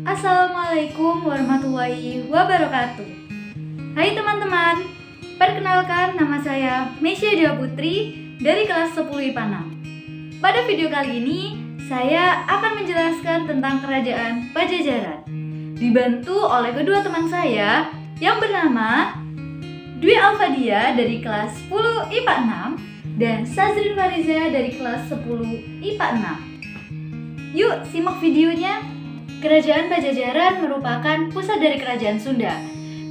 Assalamualaikum warahmatullahi wabarakatuh. Hai teman-teman, perkenalkan nama saya Mesya Dewa Putri dari kelas 10 IPA 6. Pada video kali ini, saya akan menjelaskan tentang kerajaan Pajajaran, dibantu oleh kedua teman saya yang bernama Dwi Alfadia dari kelas 10 IPA 6 dan Sazrin Fariza dari kelas 10 IPA 6. Yuk simak videonya. Kerajaan Pajajaran merupakan pusat dari Kerajaan Sunda.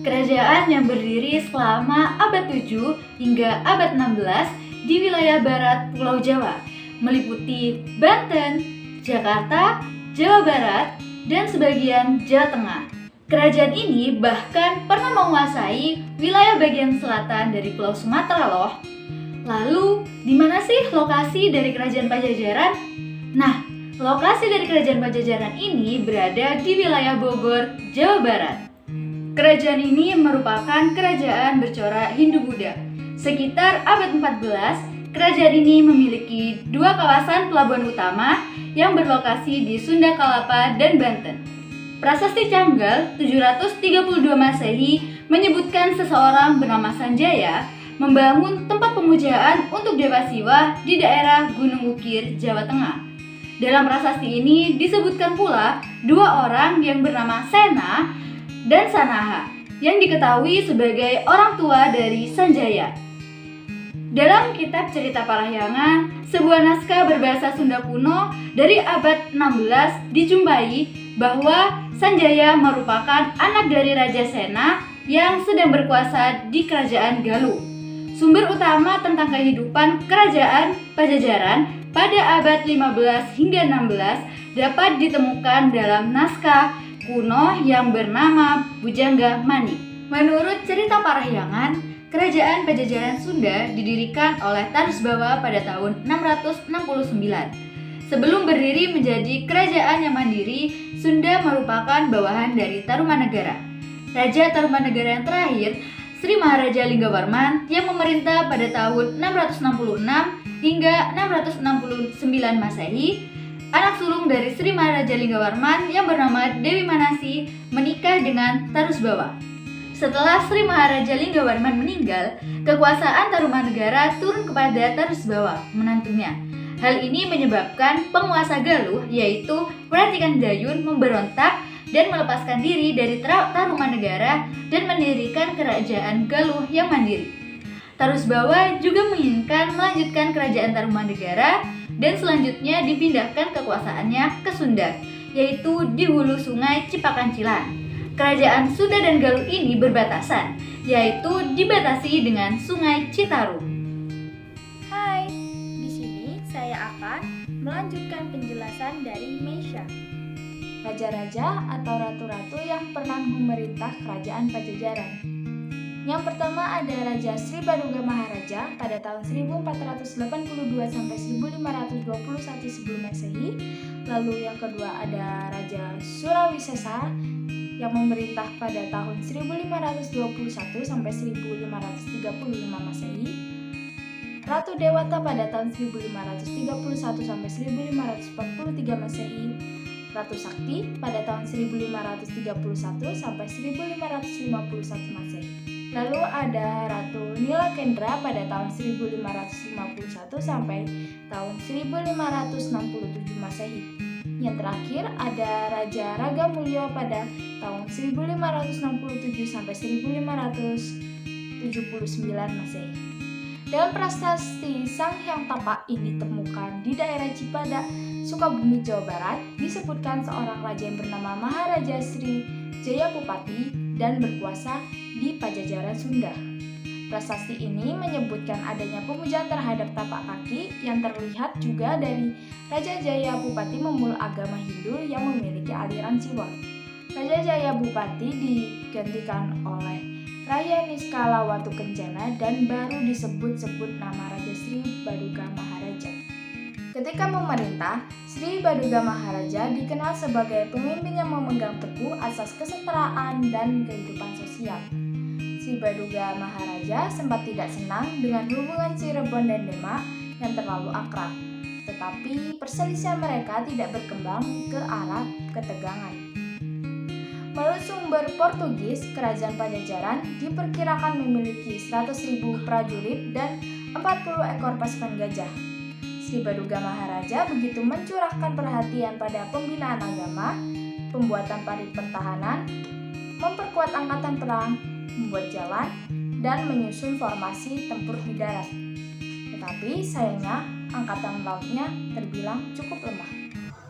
Kerajaan yang berdiri selama abad 7 hingga abad 16 di wilayah barat Pulau Jawa, meliputi Banten, Jakarta, Jawa Barat, dan sebagian Jawa Tengah. Kerajaan ini bahkan pernah menguasai wilayah bagian selatan dari Pulau Sumatera loh. Lalu, di mana sih lokasi dari Kerajaan Pajajaran? Nah, lokasi dari Kerajaan Pajajaran ini berada di wilayah Bogor, Jawa Barat. Kerajaan ini merupakan kerajaan bercorak Hindu-Buddha. Sekitar abad 14, kerajaan ini memiliki dua kawasan pelabuhan utama yang berlokasi di Sunda Kelapa dan Banten. Prasasti Canggal 732 Masehi menyebutkan seseorang bernama Sanjaya membangun tempat pemujaan untuk Dewa Siwa di daerah Gunung Ukir, Jawa Tengah. Dalam prasasti ini disebutkan pula dua orang yang bernama Sena dan Sanaha yang diketahui sebagai orang tua dari Sanjaya. Dalam kitab cerita Parahyangan, sebuah naskah berbahasa Sunda kuno dari abad 16 dijumpai bahwa Sanjaya merupakan anak dari Raja Sena yang sedang berkuasa di Kerajaan Galuh. Sumber utama tentang kehidupan Kerajaan Pajajaran pada abad 15 hingga 16 dapat ditemukan dalam naskah kuno yang bernama Bujangga Manik. Menurut cerita Parahyangan, Kerajaan Pajajaran Sunda didirikan oleh Tarusbawa pada tahun 669. Sebelum berdiri menjadi kerajaan yang mandiri, Sunda merupakan bawahan dari Tarumanegara. Raja Tarumanegara yang terakhir, Sri Maharaja Linggawarman yang memerintah pada tahun 666 hingga 669 Masehi, anak sulung dari Sri Maharaja Linggawarman yang bernama Dewi Manasi menikah dengan Tarusbawa. Setelah Sri Maharaja Linggawarman meninggal, kekuasaan Tarumanegara turun kepada Tarusbawa, menantunya. Hal ini menyebabkan penguasa Galuh yaitu Wratikan Dayun memberontak dan melepaskan diri dari Tarumanegara dan mendirikan kerajaan Galuh yang mandiri. Tarusbawa juga menginginkan melanjutkan kerajaan Tarumanegara dan selanjutnya dipindahkan kekuasaannya ke Sunda, yaitu di hulu sungai Cipakancilan. Kerajaan Sunda dan Galuh ini berbatasan, yaitu dibatasi dengan sungai Citarum. Hai, di sini saya akan melanjutkan penjelasan dari Mesya. Raja-raja atau ratu-ratu yang pernah memerintah kerajaan Pajajaran. Yang pertama ada Raja Sri Baduga Maharaja pada tahun 1482 sampai 1521 sebelum Masehi. Lalu yang kedua ada Raja Surawisesa yang memerintah pada tahun 1521 sampai 1535 Masehi. Ratu Dewata pada tahun 1531 sampai 1543 Masehi. Ratu Sakti pada tahun 1531 sampai 1551 Masehi. Lalu ada Ratu Nilakendra pada tahun 1551 sampai tahun 1567 Masehi. Yang terakhir ada Raja Ragamulyo pada tahun 1567 sampai 1579 Masehi. Dalam prasasti Sang Hyang Tapa ini ditemukan di daerah Cibadak, Sukabumi, Jawa Barat, disebutkan seorang raja yang bernama Maharaja Sri Jayapupati dan berkuasa di Pajajaran Sunda. Prasasti ini menyebutkan adanya pemujaan terhadap tapak kaki yang terlihat juga dari Raja Jayapupati memeluk agama Hindu yang memiliki aliran Siwa. Raja Jayapupati digantikan oleh Raya Niskala Watu Kencana dan baru disebut-sebut nama Raja Sri Baduga Maharaja. Ketika memerintah, Sri Baduga Maharaja dikenal sebagai pemimpin yang memegang teguh asas kesetaraan dan kehidupan sosial. Sri Baduga Maharaja sempat tidak senang dengan hubungan Cirebon dan Demak yang terlalu akrab, tetapi perselisihan mereka tidak berkembang ke arah ketegangan. Menurut sumber Portugis, Kerajaan Pajajaran diperkirakan memiliki 100.000 prajurit dan 40 ekor pasukan gajah. Sri Baduga Maharaja begitu mencurahkan perhatian pada pembinaan agama, pembuatan parit pertahanan, memperkuat angkatan perang, membuat jalan, dan menyusun formasi tempur di darat. Tetapi sayangnya, angkatan lautnya terbilang cukup lemah.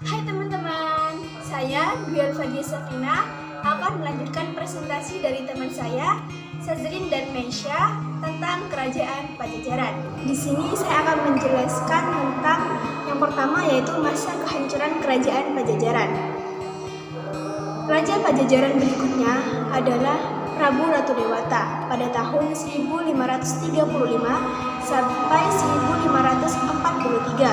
Hai teman-teman, saya Dwi Alfadia Safina akan melanjutkan presentasi dari teman saya, Sazrin dan Meisha, tentang Kerajaan Pajajaran. Di sini saya akan menjelaskan tentang yang pertama, yaitu masa kehancuran Kerajaan Pajajaran. Raja Pajajaran berikutnya adalah Prabu Ratu Dewata pada tahun 1535 sampai 1543.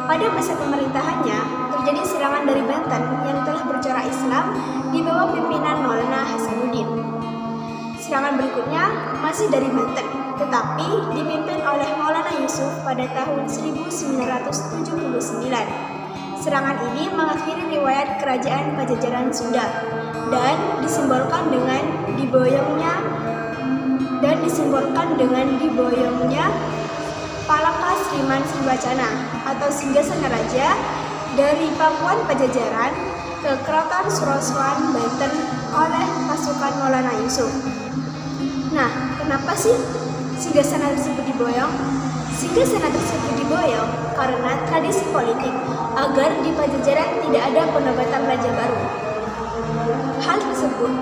Pada masa pemerintahannya, terjadi serangan dari Banten yang telah bercorak Islam di bawah pimpinan Maulana Hasanuddin. Serangan berikutnya masih dari Banten, tetapi dipimpin oleh Maulana Yusuf pada tahun 1979. Serangan ini mengakhiri riwayat Kerajaan Pajajaran Sunda dan disimbolkan dengan diboyongnya Palaka Sriman Sriwacana atau Singgasana Raja dari Pakuan Pajajaran ke Keraton Surosoan, Banten oleh pasukan Maulana Yusuf. Nah, kenapa sih Singgasana tersebut diboyong? Singgasana tersebut diboyong karena tradisi politik agar di Pajajaran tidak ada penobatan raja baru.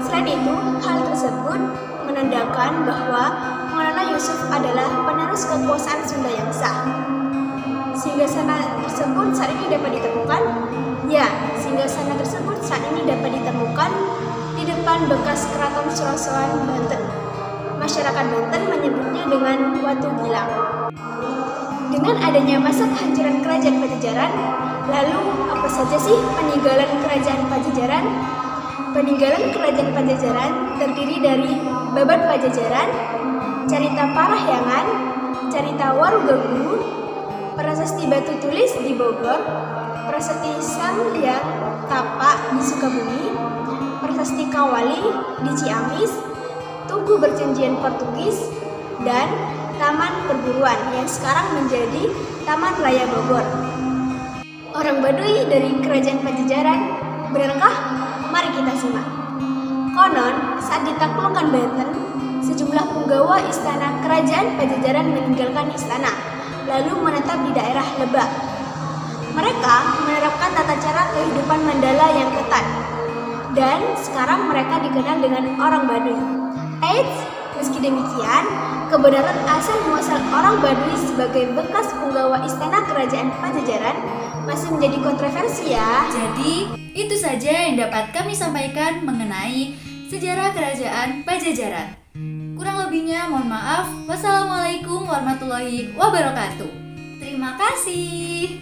Selain itu, hal tersebut menandakan bahwa Maulana Yusuf adalah penerus kekuasaan Sunda yang sah. Singgasana tersebut saat ini dapat ditemukan? Ya, singgasana tersebut saat ini dapat ditemukan di depan bekas Keraton Surosoan, Banten. Masyarakat Banten menyebutnya dengan Watu Gilang. Dengan adanya masa kehancuran Kerajaan Pajajaran, lalu apa saja sih peninggalan Kerajaan Pajajaran? Peninggalan Kerajaan Pajajaran terdiri dari Babad Pajajaran, Carita Parahyangan, Carita Warugaguru, Prasasti Batu Tulis di Bogor, Prasasti Sang Hyang Tapa di Sukabumi, Prasasti Kawali di Ciamis, Tugu Berjanjian Portugis, dan Taman Perburuan yang sekarang menjadi Taman Raya Bogor. Orang Baduy dari Kerajaan Pajajaran, benarkah? Mari kita simak. Konon, saat ditaklukkan Banten, sejumlah punggawa istana Kerajaan Pajajaran meninggalkan istana, lalu menetap di daerah Lebak. Mereka menerapkan tata cara kehidupan Mandala yang ketat, dan sekarang mereka dikenal dengan orang Baduy. Eits, meski demikian, kebenaran asal-muasal orang Baduy sebagai bekas punggawa istana Kerajaan Pajajaran masih menjadi kontroversi ya. Jadi, itu saja yang dapat kami sampaikan mengenai sejarah Kerajaan Pajajaran. Kurang lebihnya mohon maaf. Wassalamualaikum warahmatullahi wabarakatuh. Terima kasih.